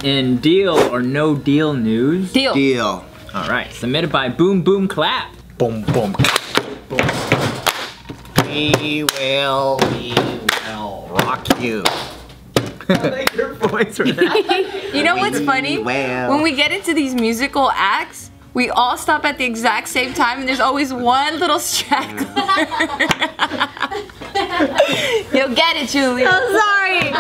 In Deal or No Deal news. Deal. Deal. All right, submitted by Boom Boom Clap. Boom, boom, boom. We will rock you. I like your voice right now. You know what's funny? Well. When we get into these musical acts, we all stop at the exact same time, and there's always one little straggler. You'll get it, Julie. I'm sorry.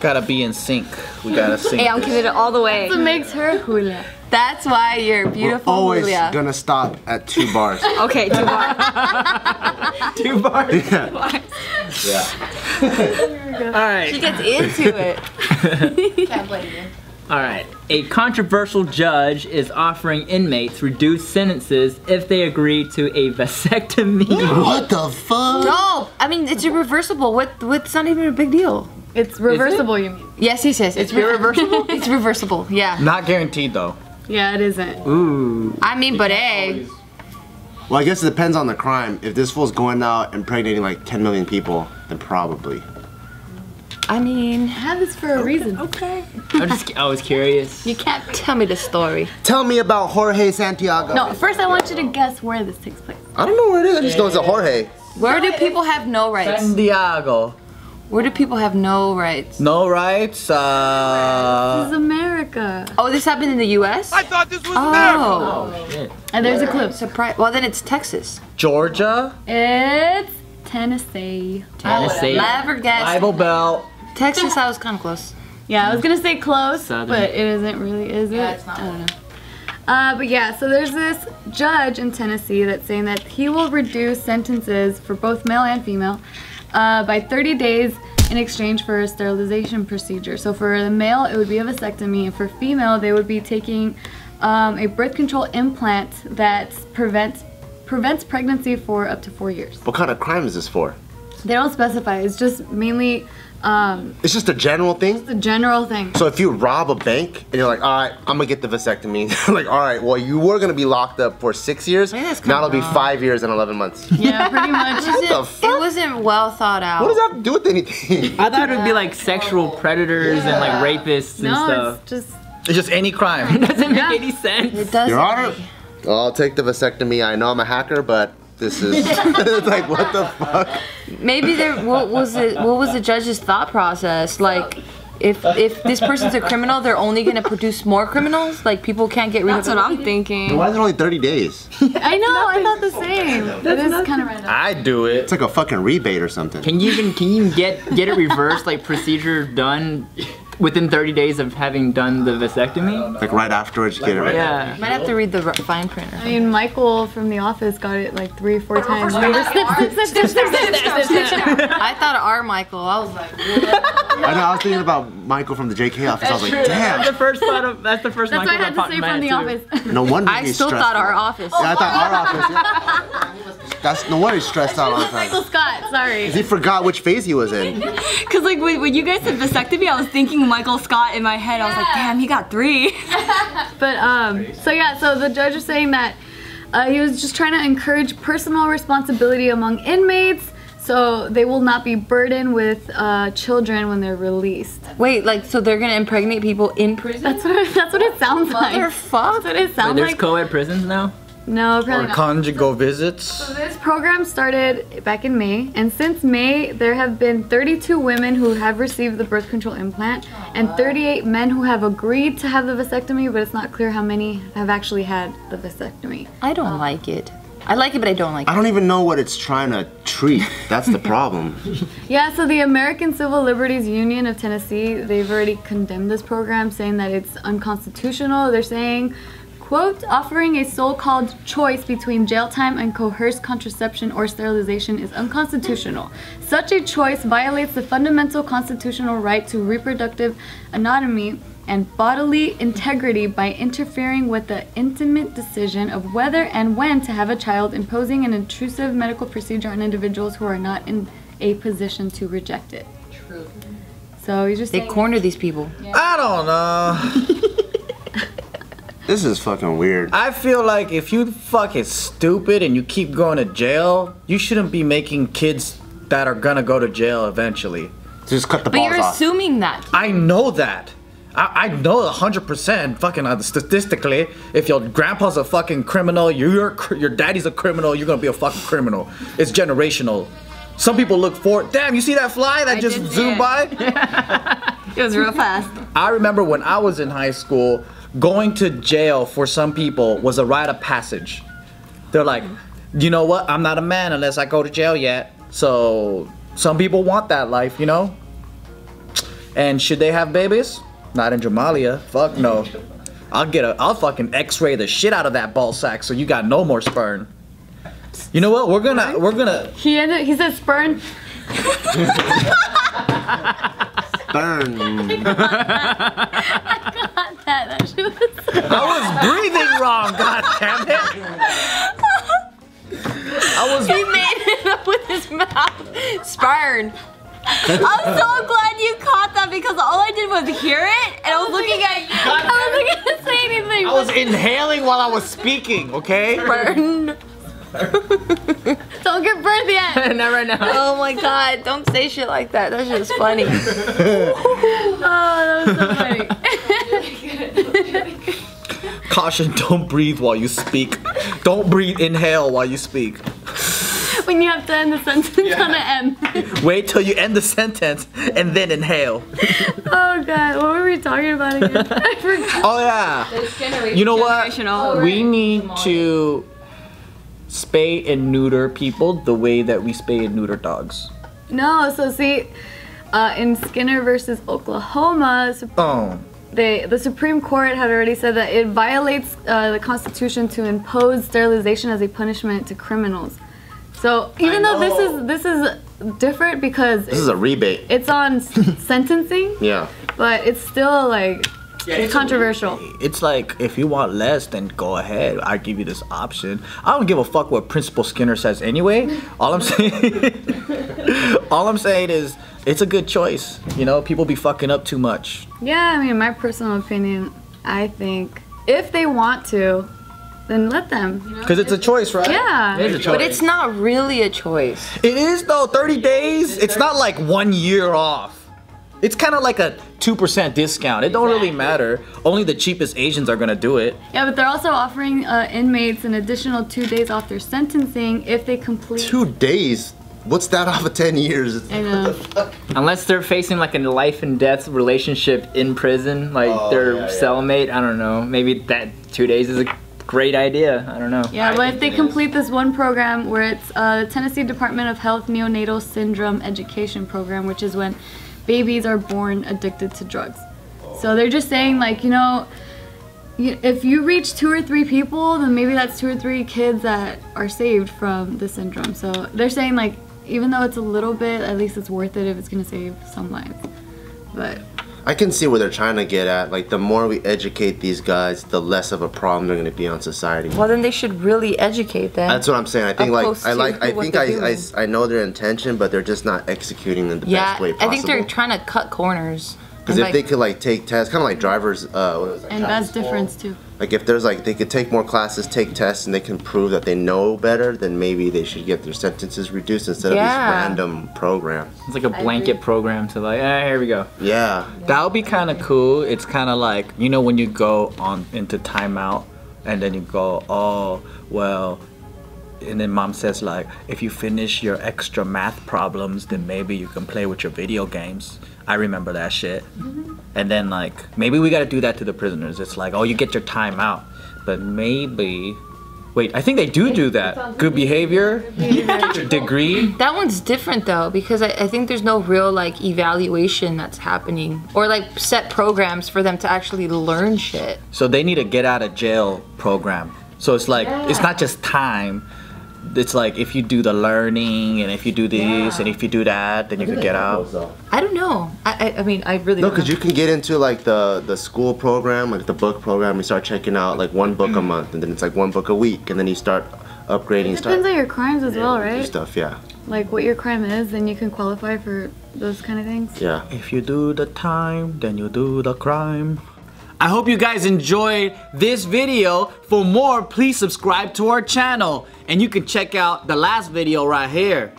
Gotta be in sync. We gotta sync. Hey, I'm this. committed all the way. That's what makes her Julia. That's why you're beautiful, We're always Julia. gonna stop at 2 bars. Okay, 2 bars. 2 bars. Yeah. All right. She gets into it. Can't blame you. All right. A controversial judge is offering inmates reduced sentences if they agree to a vasectomy. What the fuck? No, I mean it's irreversible. What's not even a big deal. It's reversible, you mean? Yes, he says it's irreversible. It's reversible. Yeah. Not guaranteed though. Yeah, it isn't. Ooh. I mean, but hey. Well, I guess it depends on the crime. If this fool's going out impregnating like 10 million people, then probably. I mean, I have this for a reason. okay. I was curious. You can't tell me the story. Tell me about Jorge Santiago. No, first I want you to guess where this takes place. I don't know where it is. I just know it's a Jorge. Where do people have no rights? Santiago. Where do people have no rights? No rights. This is America. Oh, this happened in the U.S.? I thought this was Oh. Oh shit. And there's a clue. Surprise. Well, then it's Texas. Georgia. It's Tennessee. Tennessee. Never guessed. Bible Belt. Texas, I was kind of close. Yeah, I was gonna say close, Southern. but it isn't really, is it? it's not. I don't know. But yeah, so there's this judge in Tennessee that's saying that he will reduce sentences for both male and female by 30 days in exchange for a sterilization procedure. So for the male, it would be a vasectomy, and for female, they would be taking a birth control implant that prevents pregnancy for up to 4 years. What kind of crime is this for? They don't specify. It's just mainly It's just a general thing? the general thing. So if you rob a bank and you're like, all right, I'm gonna get the vasectomy. Like, all right, well, you were gonna be locked up for 6 years. I think that's Now it'll kinda be wrong. 5 years and 11 months. Yeah, pretty much. the fuck? It wasn't well thought out. What does that have to do with anything? I thought it would be like sexual predators and like rapists and No, stuff. it's just It's just any crime. It doesn't make Yeah. any sense. It doesn't. Your Honor, I'll take the vasectomy. I know I'm a hacker, but this is it's like, what the fuck? Maybe there. What was the judge's thought process? Like, if this person's a criminal, they're only gonna produce more criminals. Like people can't get rid of. that's what I'm thinking. Why is it only 30 days? I know, I thought the same. That is kind of random. I do it. It's like a fucking rebate or something. Can you even get it reversed, like procedure done within 30 days of having done the vasectomy? Like right afterwards, you get it right. Yeah. Might have to read the fine print. I mean, Michael from The Office got it like 3 or 4 times. We were snip, snip, snip, snip, snip, snip, snip, snip, snip. I thought our Michael. I was like, I know, I was thinking about Michael from the JK office. I was like, That's damn. the first thought of. That's the first That's what Michael I had that to say popped in my from The head, too. Office. No wonder I he's still stressed thought out. our office. Yeah, I thought our office, yeah. That's no wonder he's stressed out all the Michael time. Scott, sorry. He forgot which phase he was in. Cause like when you guys said vasectomy, I was thinking Michael Scott in my head. I was like, damn, he got 3. But so yeah, so the judge is saying that he was just trying to encourage personal responsibility among inmates, so they will not be burdened with children when they're released. Wait, like so they're gonna impregnate people in prison? That's what it sounds like. Motherfuck. That's what it Wait, sounds there's like. co-ed prisons now? No, Or apparently not. conjugal visits. So this program started back in May, and since May, there have been 32 women who have received the birth control implant, and 38 men who have agreed to have the vasectomy, but it's not clear how many have actually had the vasectomy. I don't like it. I like it, but I don't like I it. don't even know what it's trying to treat. That's the problem. Yeah, so the American Civil Liberties Union of Tennessee, they've already condemned this program, saying that it's unconstitutional. They're saying, quote, offering a so-called choice between jail time and coerced contraception or sterilization is unconstitutional. Such a choice violates the fundamental constitutional right to reproductive autonomy and bodily integrity by interfering with the intimate decision of whether and when to have a child, imposing an intrusive medical procedure on individuals who are not in a position to reject it. True. So he's just They saying, corner these people. I don't know. This is fucking weird. I feel like if you fucking stupid and you keep going to jail, you shouldn't be making kids that are gonna go to jail eventually. Just cut the But balls you're off. assuming that. I know that. I know 100% fucking statistically, if your grandpa's a fucking criminal, your daddy's a criminal, you're gonna be a fucking criminal. It's generational. Some people look for, damn, you see that fly that just zoomed by? It was real fast. I remember when I was in high school, going to jail for some people was a rite of passage. They're like, you know what? I'm not a man unless I go to jail yet. So some people want that life, you know? And should they have babies? Not in Jamalia. Fuck no. I'll fucking x-ray the shit out of that ball sack so you got no more sperm. You know what? We're gonna. He said sperm. Burn. That shit was I was breathing wrong, god damn it. He made it up with his mouth. Spurn. I'm so glad you caught that because all I did was hear it and I was looking at I wasn't gonna say anything. I was inhaling while I was speaking, okay? Burn. Don't get burned yet. Not right now. Oh my god, don't say shit like that. That shit is funny. Oh, that was so funny. Caution, don't breathe while you speak. Don't inhale while you speak. When you have to end the sentence on an M. Wait till you end the sentence and then inhale. Oh god, what were we talking about again? I forgot. Oh yeah. You know what? generational. We need to spay and neuter people the way that we spay and neuter dogs. No, so see, in Skinner versus Oklahoma, Oh. the Supreme Court had already said that it violates the Constitution to impose sterilization as a punishment to criminals. So even though this is different because This is a rebate. it's on sentencing, Yeah. but it's still like it's controversial. It's like, if you want less, then go ahead. I give you this option. I don't give a fuck what Principal Skinner says anyway. All I'm saying is, it's a good choice. You know, people be fucking up too much. Yeah, I mean, in my personal opinion, I think if they want to, then let them. Because it's a choice, right? Yeah. It is a choice. But it's not really a choice. It is though, 30 days. It's not like 1 year off. It's kind of like a 2% discount. It don't really matter. Only the cheapest Asians are gonna do it. Yeah, but they're also offering inmates an additional 2 days off their sentencing if they complete. 2 days? What's that off of 10 years? I know. Unless they're facing like a life and death relationship in prison, like their cellmate, I don't know. Maybe that 2 days is a great idea. I don't know. Yeah, but if they complete this one program where it's the Tennessee Department of Health Neonatal Syndrome Education Program, which is when babies are born addicted to drugs. So they're just saying, like, you know, if you reach 2 or 3 people, then maybe that's 2 or 3 kids that are saved from the syndrome. So they're saying, like, even though it's a little bit, at least it's worth it if it's gonna save some lives. But I can see where they're trying to get at. Like, the more we educate these guys, the less of a problem they're going to be on society. Well, then they should really educate them. That's what I'm saying. I think Opposed to what they're doing. I know their intention, but they're just not executing in the best way possible. I think they're trying to cut corners. Because if they could like take tests, kind of like drivers, what is that? and that's difference too. Like if there's like they could take more classes, take tests, and they can prove that they know better, then maybe they should get their sentences reduced instead of these random programs. It's like a blanket program to like, here we go. Yeah. That would be kind of cool. It's kind of like, you know, when you go on into timeout and then you go, oh, well, and then mom says like, if you finish your extra math problems, then maybe you can play with your video games. I remember that shit. And then like, maybe we gotta do that to the prisoners. It's like, oh, you get your time out. But maybe, wait, I think they do that. Good behavior, get your degree. That one's different though, because I think there's no real like evaluation that's happening or like set programs for them to actually learn shit. So they need a get out of jail program. So it's like, it's not just time. It's like if you do the learning and if you do this and if you do that, then you can get out. I don't know. I mean, I really No, don't because know. you can get into like the school program, like the book program. You start checking out like 1 book a month, and then it's like 1 book a week, and then you start upgrading. It depends on your crimes as well, right? Stuff, yeah. Like what your crime is, then you can qualify for those kind of things. Yeah. If you do the time, then you do the crime. I hope you guys enjoyed this video. For more, please subscribe to our channel. And you can check out the last video right here.